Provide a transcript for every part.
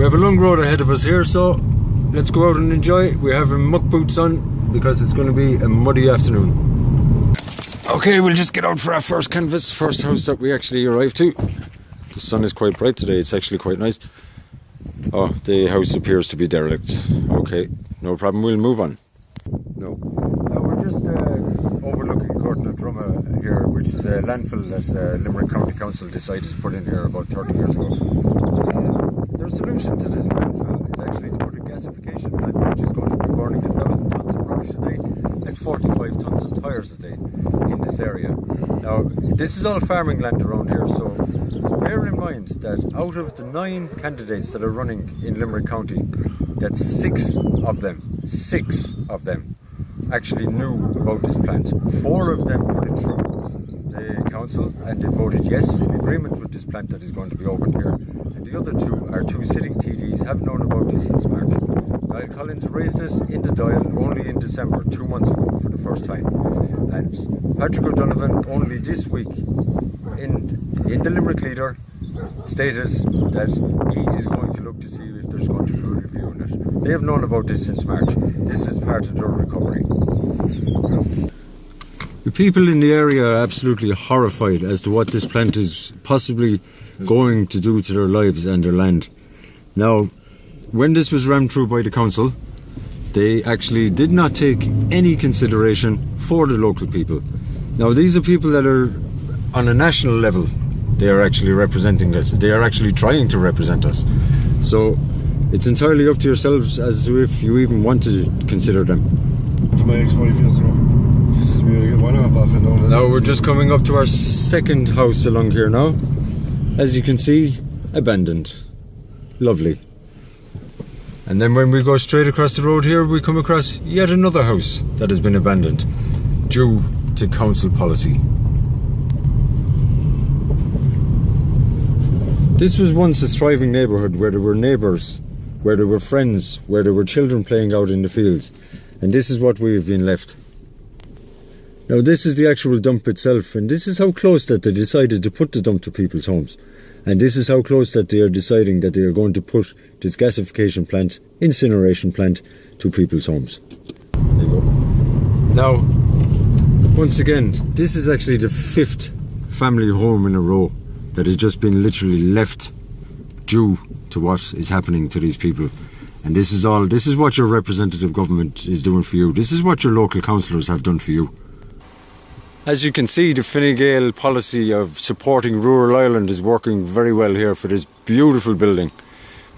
We have a long road ahead of us here, so let's go out and enjoy. We have muck boots on because it's going to be a muddy afternoon. Okay, we'll just get out for our first canvas, first house that we actually arrived to. The sun is quite bright today, it's actually quite nice. Oh, the house appears to be derelict. Okay, no problem, we'll move on. No. Now we're just overlooking Drumma here, which is a landfill that Limerick County Council decided to put in here about 30 years ago. Their solution to this landfill is actually to put a gasification plant which is going to be burning 1,000 tonnes of rubbish a day and 45 tonnes of tyres a day in this area. Now, this is all farming land around here, so bear in mind that out of the 9 candidates that are running in Limerick County, that 6 of them actually knew about this plant. 4 of them put it through the council and they voted yes in agreement with this plant that is going to be opened here. And the other 2 are 2 sitting TDs, have known about this since March. Niall Collins raised it in the Dáil only in December, 2 months ago for the first time. And Patrick O'Donovan only this week in the Limerick Leader stated that he is going to look to see if there's going to be a review on it. They have known about this since March. This is part of their recovery. The people in the area are absolutely horrified as to what this plant is possibly going to do to their lives and their land. Now, when this was rammed through by the council, they actually did not take any consideration for the local people. Now, these are people that are on a national level. They are actually representing us. They are actually trying to represent us. So it's entirely up to yourselves as to if you even want to consider them. To my ex-wife years ago. She says we get one off and down. Now we're just coming up to our second house along here now. As you can see, abandoned. Lovely. And then when we go straight across the road here, we come across yet another house that has been abandoned due to council policy. This was once a thriving neighbourhood where there were neighbours, where there were friends, where there were children playing out in the fields. And this is what we have been left. Now this is the actual dump itself, and this is how close that they decided to put the dump to people's homes. And this is how close that they are deciding that they are going to put this gasification plant, incineration plant, to people's homes. There you go. Now, once again, this is actually the 5th family home in a row that has just been literally left due to what is happening to these people. And this is what your representative government is doing for you. This is what your local councillors have done for you. As you can see, the Fine Gael policy of supporting rural Ireland is working very well here for this beautiful building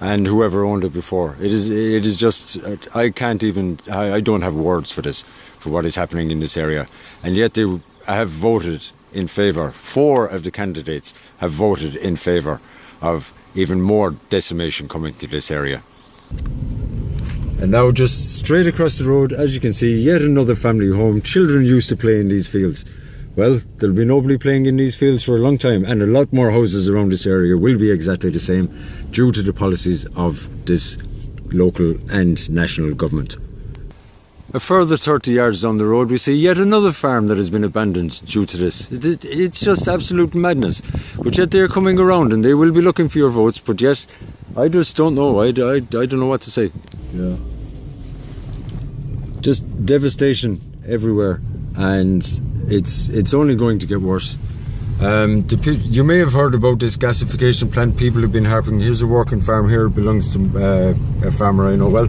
and whoever owned it before. It is just, I don't have words for this, for what is happening in this area. And yet they have voted in favour. 4 of the candidates have voted in favour of even more decimation coming to this area. And now just straight across the road, as you can see, yet another family home. Children used to play in these fields. Well, there'll be nobody playing in these fields for a long time, and a lot more houses around this area will be exactly the same due to the policies of this local and national government. A further 30 yards down the road, we see yet another farm that has been abandoned due to this. It's just absolute madness. But yet they're coming around and they will be looking for your votes, but yet I just don't know. I don't know what to say. Yeah. Just devastation everywhere, and it's only going to get worse. You may have heard about this gasification plant. People have been harping. Here's a working farm here. It belongs to a farmer I know well.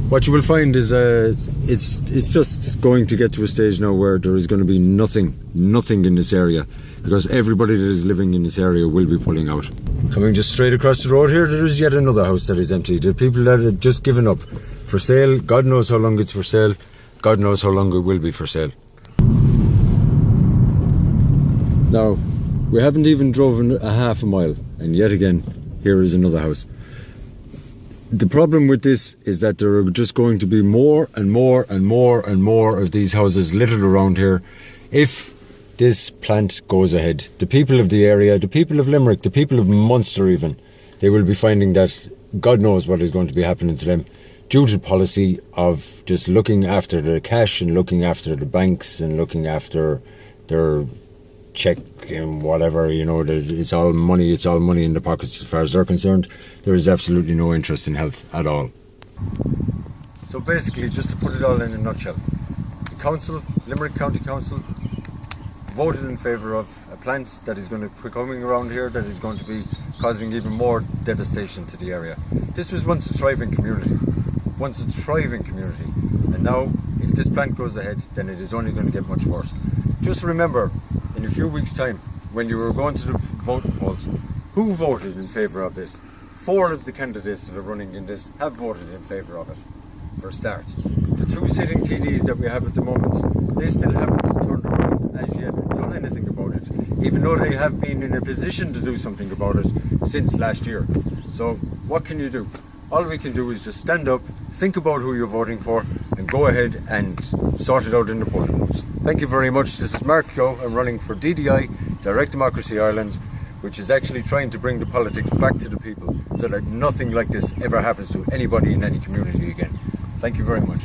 What you will find is it's just going to get to a stage now where there is going to be nothing in this area, because everybody that is living in this area will be pulling out. Coming just straight across the road here, there is yet another house that is empty. The people that have just given up. For sale, God knows how long it's for sale, God knows how long it will be for sale. Now, we haven't even driven a half a mile, and yet again, here is another house. The problem with this is that there are just going to be more and more and more and more of these houses littered around here if this plant goes ahead. The people of the area, the people of Limerick, the people of Munster even, they will be finding that God knows what is going to be happening to them due to the policy of just looking after the cash and looking after the banks and looking after their check and whatever, you know, that it's all money in the pockets as far as they're concerned. There is absolutely no interest in health at all. So basically, just to put it all in a nutshell, the council, Limerick County Council, voted in favour of a plant that is going to be coming around here that is going to be causing even more devastation to the area. This was once a thriving community, and now if this plant goes ahead, then it is only going to get much worse. Just remember, in a few weeks' time, when you were going to the voting polls, who voted in favour of this? 4 of the candidates that are running in this have voted in favour of it, for a start. The 2 sitting TDs that we have at the moment, they still haven't turned around as yet and done anything about it, even though they have been in a position to do something about it since last year. So what can you do? All we can do is just stand up, think about who you're voting for, and go ahead and sort it out in the polling booths. Thank you very much. This is Mark Yo. I'm running for DDI, Direct Democracy Ireland, which is actually trying to bring the politics back to the people so that nothing like this ever happens to anybody in any community again. Thank you very much.